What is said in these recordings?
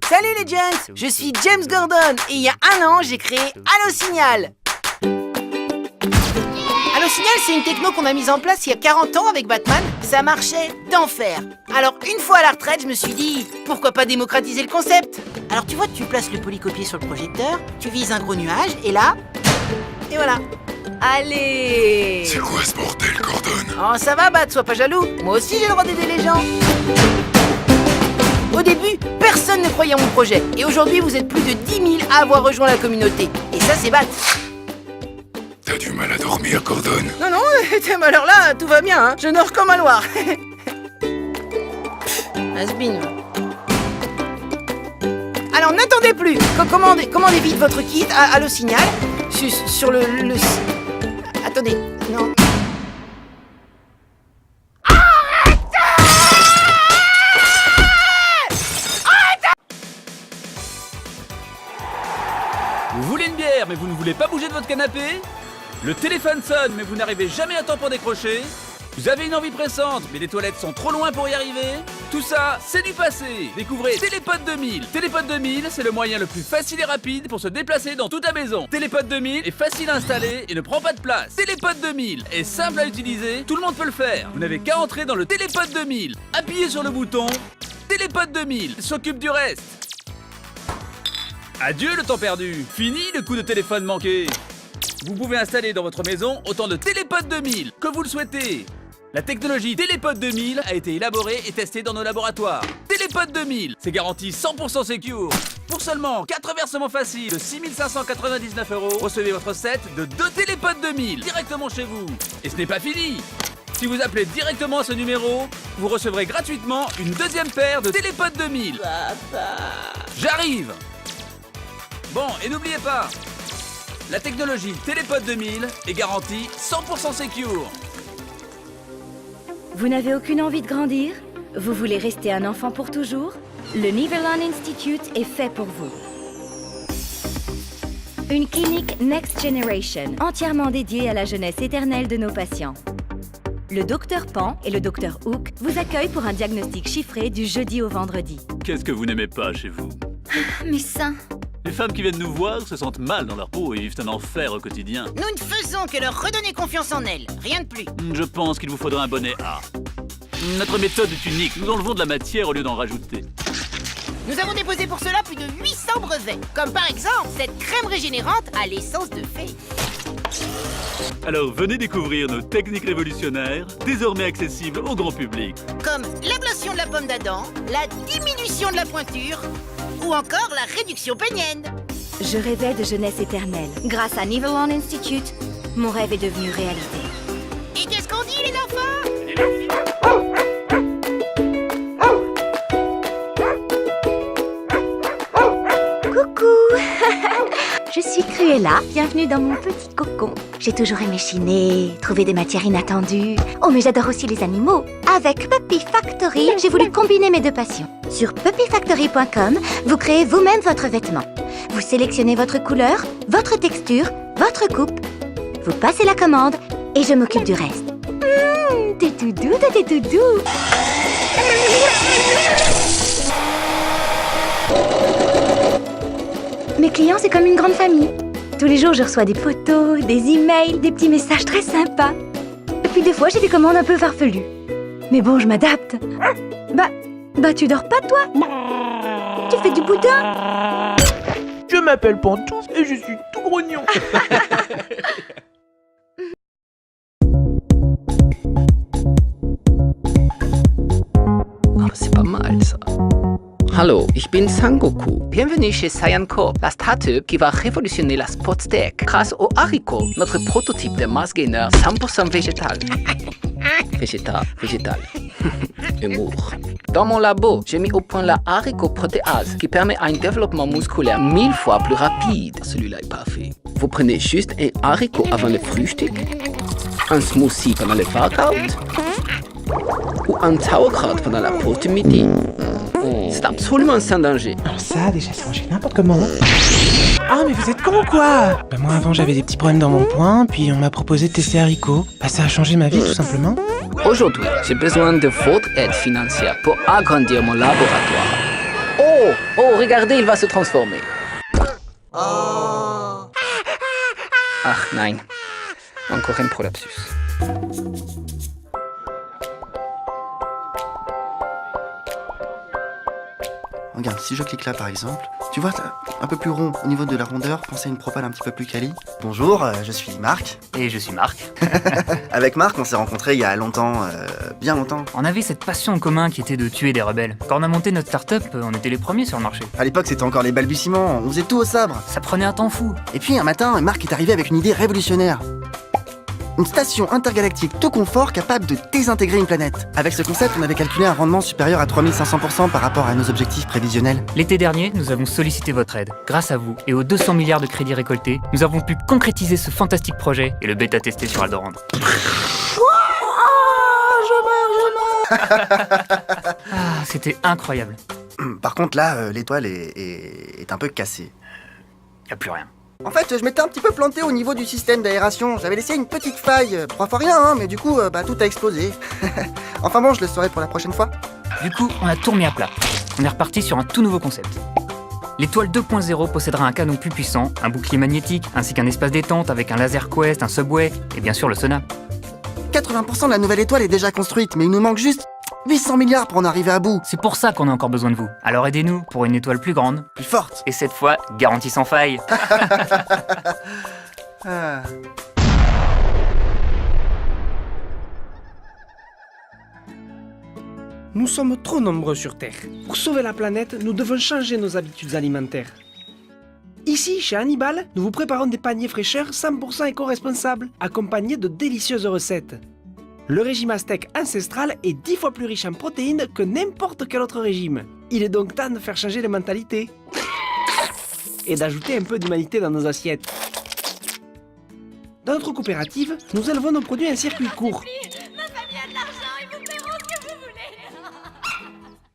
Salut les Gens, je suis James Gordon et il y a un an j'ai créé Allosignal. Allosignal, c'est une techno qu'on a mise en place il y a 40 ans avec Batman. Ça marchait d'enfer. Alors une fois à la retraite, je me suis dit, pourquoi pas démocratiser le concept? Alors tu vois, tu places le polycopier sur le projecteur, tu vises un gros nuage et là, et voilà. Allez! C'est quoi ce bordel, Gordon? Oh ça va Bat, sois pas jaloux. Moi aussi j'ai le droit d'aider les gens. Au début, personne ne croyait à mon projet. Et aujourd'hui, vous êtes plus de 10 000 à avoir rejoint la communauté. Et ça, c'est Bat. T'as du mal à dormir, Gordon? Non, non, alors là, tout va bien, hein. Je dors comme un loir. Has-been. Alors, n'attendez plus. Commandez vite votre kit à Allosignal. Sur le... Attendez, non... Vous voulez une bière, mais vous ne voulez pas bouger de votre canapé? Le téléphone sonne, mais vous n'arrivez jamais à temps pour décrocher? Vous avez une envie pressante, mais les toilettes sont trop loin pour y arriver? Tout ça, c'est du passé! Découvrez Télépod 2000. Télépod 2000, c'est le moyen le plus facile et rapide pour se déplacer dans toute ta maison. Télépod 2000 est facile à installer et ne prend pas de place. Télépod 2000 est simple à utiliser, tout le monde peut le faire. Vous n'avez qu'à entrer dans le Télépod 2000. Appuyez sur le bouton. Télépod 2000 s'occupe du reste. Adieu le temps perdu. Fini le coup de téléphone manqué. Vous pouvez installer dans votre maison autant de Télépod 2000 que vous le souhaitez. La technologie Télépod 2000 a été élaborée et testée dans nos laboratoires. Télépod 2000, c'est garanti 100% secure. Pour seulement 4 versements faciles de 6 599 €, recevez votre set de 2 Télépod 2000 directement chez vous. Et ce n'est pas fini. Si vous appelez directement à ce numéro, vous recevrez gratuitement une deuxième paire de Télépod 2000. Papa. J'arrive. Bon, et n'oubliez pas, la technologie Télépod 2000 est garantie 100% secure. Vous n'avez aucune envie de grandir? Vous voulez rester un enfant pour toujours? Le Neverland Institute est fait pour vous. Une clinique Next Generation, entièrement dédiée à la jeunesse éternelle de nos patients. Le Dr Pan et le Dr Hook vous accueillent pour un diagnostic chiffré du jeudi au vendredi. Qu'est-ce que vous n'aimez pas chez vous? Mes seins. Les femmes qui viennent nous voir se sentent mal dans leur peau et vivent un enfer au quotidien. Nous ne faisons que leur redonner confiance en elles. Rien de plus. Je pense qu'il vous faudra un bonnet A. Notre méthode est unique. Nous enlevons de la matière au lieu d'en rajouter. Nous avons déposé pour cela plus de 800 brevets. Comme par exemple cette crème régénérante à l'essence de fée. Alors venez découvrir nos techniques révolutionnaires, désormais accessibles au grand public. Comme l'ablation de la pomme d'Adam, la diminution de la pointure ou encore la réduction pénienne. Je rêvais de jeunesse éternelle. Grâce à Neverland Institute, mon rêve est devenu réalité. Et qu'est-ce qu'on dit les enfants? Coucou. Je suis Cruella, bienvenue dans mon petit cocon. J'ai toujours aimé chiner, trouver des matières inattendues. Oh, mais j'adore aussi les animaux. Avec Puppy Factory, j'ai voulu combiner mes deux passions. Sur puppyfactory.com, vous créez vous-même votre vêtement. Vous sélectionnez votre couleur, votre texture, votre coupe. Vous passez la commande et je m'occupe du reste. T'es tout doux, t'es tout doux. Mes clients, c'est comme une grande famille. Tous les jours, je reçois des photos, des emails, des petits messages très sympas. Et puis des fois, j'ai des commandes un peu farfelues. Mais bon, je m'adapte. Bah, tu dors pas, toi? Tu fais du boudin? Je m'appelle Pantouf et je suis tout grognon. Oh, c'est pas mal ça. Hallo, ich bin Sangoku. Bienvenue chez Saiyan Co, la start-up qui va révolutionner la sports tech grâce au haricot, notre prototype de mass gainer 100% végétal. Végétal. Humour. Dans mon labo, j'ai mis au point la haricoprotéase qui permet un développement musculaire 1000 fois plus rapide. Celui-là est parfait. Vous prenez juste un haricot avant le Frühstück, un smoothie pendant le workout ou un Sauerkraut pendant la pause de midi. C'est absolument sans danger. Alors ça, déjà, c'est rangé n'importe comment. Ah, mais vous êtes con ou quoi? Bah moi, avant, j'avais des petits problèmes dans mon poing, puis on m'a proposé de tester haricots. Bah ça a changé ma vie, tout simplement. Aujourd'hui, j'ai besoin de votre aide financière pour agrandir mon laboratoire. Oh, regardez, il va se transformer. Ah, nein. Encore un prolapsus. Regarde, si je clique là par exemple, tu vois, un peu plus rond au niveau de la rondeur, pensez à une propale un petit peu plus quali. Bonjour, je suis Marc. Et je suis Marc. Avec Marc, on s'est rencontrés il y a longtemps, bien longtemps. On avait cette passion en commun qui était de tuer des rebelles. Quand on a monté notre start-up, on était les premiers sur le marché. À l'époque, c'était encore les balbutiements, on faisait tout au sabre. Ça prenait un temps fou. Et puis un matin, Marc est arrivé avec une idée révolutionnaire. Une station intergalactique tout confort capable de désintégrer une planète. Avec ce concept, on avait calculé un rendement supérieur à 3500% par rapport à nos objectifs prévisionnels. L'été dernier, nous avons sollicité votre aide. Grâce à vous et aux 200 milliards de crédits récoltés, nous avons pu concrétiser ce fantastique projet et le bêta-tester sur Aldorand. Ah, c'était incroyable. Par contre là, l'étoile est un peu cassée. Y a plus rien. En fait, je m'étais un petit peu planté au niveau du système d'aération. J'avais laissé une petite faille. 3 fois rien, hein, mais du coup, tout a explosé. Enfin bon, je le saurai pour la prochaine fois. Du coup, on a tout remis à plat. On est reparti sur un tout nouveau concept. L'étoile 2.0 possédera un canon plus puissant, un bouclier magnétique, ainsi qu'un espace détente avec un laser quest, un subway et bien sûr le sauna. 80% de la nouvelle étoile est déjà construite, mais il nous manque juste 800 milliards pour en arriver à bout. C'est pour ça qu'on a encore besoin de vous. Alors aidez-nous pour une étoile plus grande. Plus forte. Et cette fois, garantie sans faille. Ah. Nous sommes trop nombreux sur Terre. Pour sauver la planète, nous devons changer nos habitudes alimentaires. Ici, chez Hannibal, nous vous préparons des paniers fraîcheurs 100% éco-responsables, accompagnés de délicieuses recettes. Le régime aztèque ancestral est 10 fois plus riche en protéines que n'importe quel autre régime. Il est donc temps de faire changer les mentalités. Et d'ajouter un peu d'humanité dans nos assiettes. Dans notre coopérative, nous élevons nos produits en circuit court.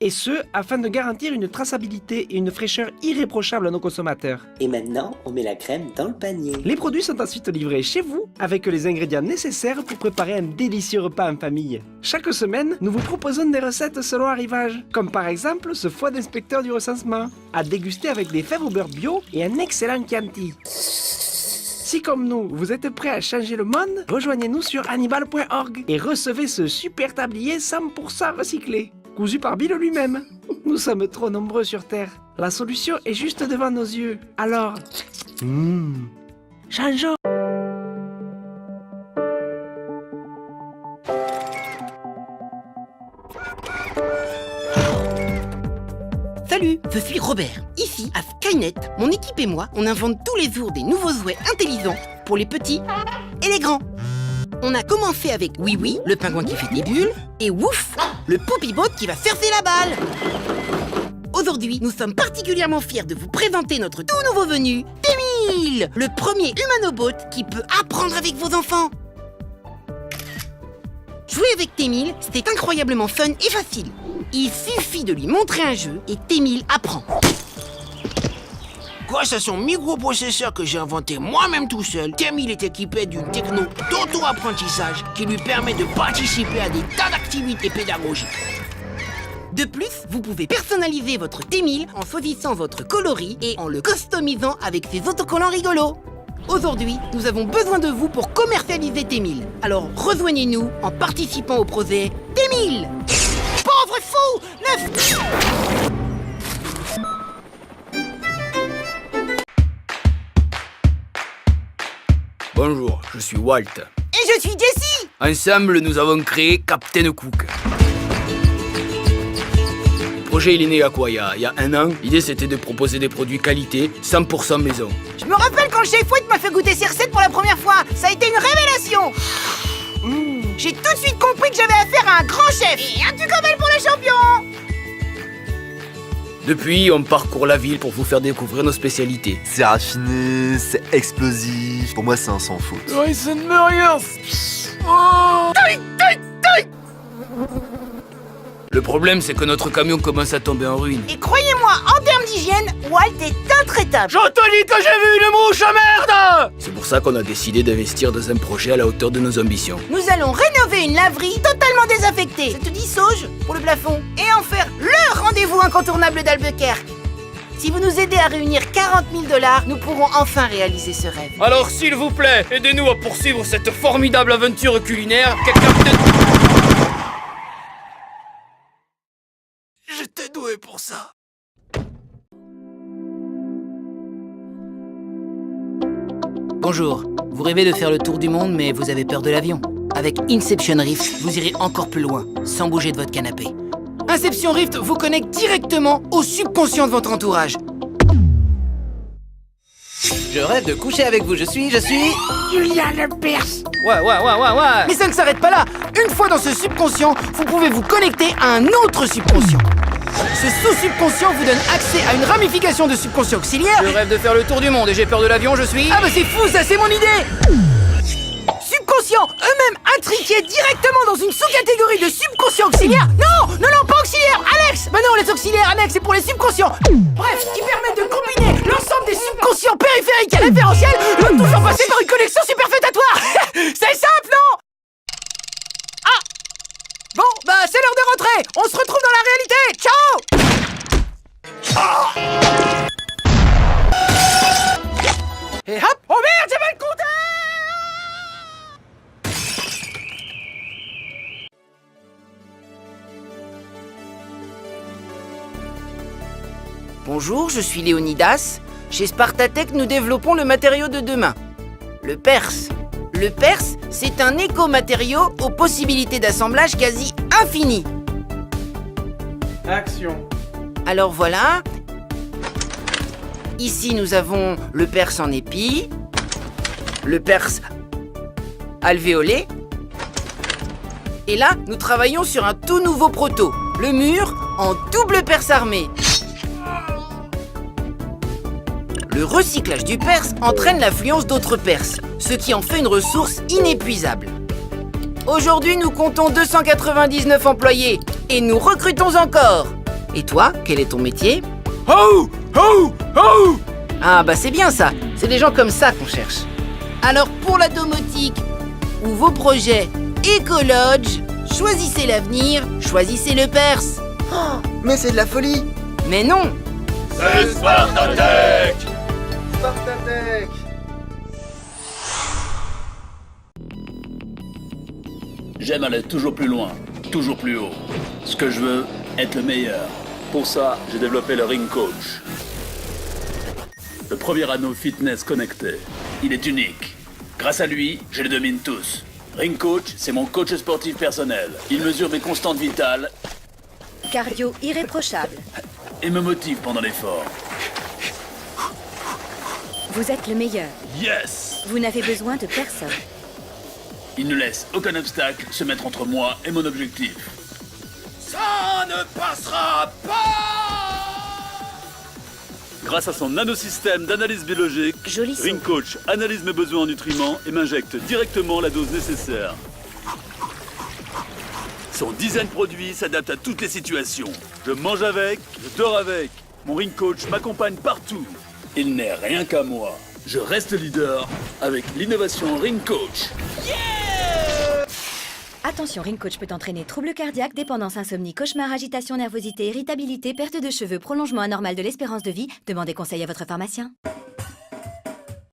Et ce, afin de garantir une traçabilité et une fraîcheur irréprochable à nos consommateurs. Et maintenant, on met la crème dans le panier. Les produits sont ensuite livrés chez vous, avec les ingrédients nécessaires pour préparer un délicieux repas en famille. Chaque semaine, nous vous proposons des recettes selon arrivage, comme par exemple ce foie d'inspecteur du recensement, à déguster avec des fèves au beurre bio et un excellent Chianti. Si comme nous, vous êtes prêts à changer le monde, rejoignez-nous sur hannibal.org et recevez ce super tablier 100% recyclé. Cousu par Bill lui-même. Nous sommes trop nombreux sur Terre. La solution est juste devant nos yeux. Alors, changeons. Salut, je suis Robert. Ici, à Skynet, mon équipe et moi, on invente tous les jours des nouveaux jouets intelligents pour les petits et les grands. On a commencé avec Oui Oui, le pingouin qui fait des bulles, et Wouf, le poupibot qui va surfer la balle. Aujourd'hui, nous sommes particulièrement fiers de vous présenter notre tout nouveau venu, Témil, le premier humanobot qui peut apprendre avec vos enfants. Jouer avec Témil, c'est incroyablement fun et facile. Il suffit de lui montrer un jeu et Témil apprend. Grâce à son microprocesseur que j'ai inventé moi-même tout seul, Témil est équipé d'une techno d'auto-apprentissage qui lui permet de participer à des tas d'activités pédagogiques. De plus, vous pouvez personnaliser votre Témil en choisissant votre coloris et en le customisant avec ses autocollants rigolos. Aujourd'hui, nous avons besoin de vous pour commercialiser Témil. Alors rejoignez-nous en participant au projet Témil. Pauvre fou, Bonjour, je suis Walt. Et je suis Jessie. Ensemble, nous avons créé Captain Cook. Le projet, il est né à quoi, il y a 1 an. L'idée, c'était de proposer des produits qualité, 100% maison. Je me rappelle quand le chef Fouette m'a fait goûter ces recettes pour la première fois. Ça a été une révélation. J'ai tout de suite compris que j'avais affaire à un grand chef. Et un tucobel pour les champions. Depuis, on parcourt la ville pour vous faire découvrir nos spécialités. C'est raffiné, c'est explosif. Pour moi, c'est un sans faute. Oui, ça ne me rien. Le problème, c'est que notre camion commence à tomber en ruine. Et croyez-moi, en termes d'hygiène, Walt est intraitable. Je te dis que j'ai vu une mouche, merde! C'est pour ça qu'on a décidé d'investir dans un projet à la hauteur de nos ambitions. Nous allons rénover une laverie totalement désaffectée. Ça te dit sauge pour le plafond? Et en faire le rendez-vous incontournable d'Albuquerque. Si vous nous aidez à réunir 40 000 $, nous pourrons enfin réaliser ce rêve. Alors, s'il vous plaît, aidez-nous à poursuivre cette formidable aventure culinaire. Quelqu'un peut-être... J'étais doué pour ça. Bonjour, vous rêvez de faire le tour du monde, mais vous avez peur de l'avion. Avec Inception Rift, vous irez encore plus loin, sans bouger de votre canapé. Inception Rift vous connecte directement au subconscient de votre entourage. Je rêve de coucher avec vous, je suis... Julia Lepers. Ouais. Mais ça ne s'arrête pas là. Une fois dans ce subconscient, vous pouvez vous connecter à un autre subconscient. Ce sous-subconscient vous donne accès à une ramification de subconscient auxiliaire. Je rêve de faire le tour du monde et j'ai peur de l'avion, je suis... Ah bah c'est fou ça, c'est mon idée. Subconscients, eux-mêmes intriqués directement dans une sous-catégorie de subconscients auxiliaires. Non, pas auxiliaires, Alex. Bah non, les auxiliaires annexes, c'est pour les subconscients. Bref, qui permettent de combiner l'ensemble des subconscients périphériques et référentiels, le tout sans passer par une connexion superfétatoire. C'est simple, non? Ah. Bon, bah c'est l'heure de rentrer. On se retrouve dans la réalité. Ciao. Et hop. Oh merde, j'ai mal compté. Bonjour, je suis Léonidas. Chez Spartatech, nous développons le matériau de demain, le perse. Le perse, c'est un écomatériau aux possibilités d'assemblage quasi infinies. Action. Alors voilà. Ici, nous avons le perse en épi, le perse alvéolé. Et là, nous travaillons sur un tout nouveau proto, le mur en double perse armé. Le recyclage du perse entraîne l'affluence d'autres perses, ce qui en fait une ressource inépuisable. Aujourd'hui, nous comptons 299 employés et nous recrutons encore. Et toi, quel est ton métier? Ah bah c'est bien ça, c'est des gens comme ça qu'on cherche. Alors pour la domotique ou vos projets Écologe, choisissez l'avenir, choisissez le perse. Oh, mais c'est de la folie. Mais non. C'est Spartatech. Spartatech. J'aime aller toujours plus loin, toujours plus haut. Ce que je veux, être le meilleur. Pour ça, j'ai développé le Ring Coach. Le premier anneau fitness connecté. Il est unique. Grâce à lui, je les domine tous. Ring Coach, c'est mon coach sportif personnel. Il mesure mes constantes vitales Cardio irréprochable. et me motive pendant l'effort. Vous êtes le meilleur. Yes! Vous n'avez besoin de personne. Il ne laisse aucun obstacle se mettre entre moi et mon objectif. Ça ne passera pas. Grâce à son nanosystème d'analyse biologique, Joli son. Ring Coach analyse mes besoins en nutriments et m'injecte directement la dose nécessaire. Son design produit s'adapte à toutes les situations. Je mange avec, je dors avec. Mon Ring Coach m'accompagne partout. Il n'est rien qu'à moi. Je reste leader avec l'innovation Ring Coach. Attention, Ring Coach peut entraîner troubles cardiaques, dépendance, insomnie, cauchemar, agitation, nervosité, irritabilité, perte de cheveux, prolongement anormal de l'espérance de vie. Demandez conseil à votre pharmacien.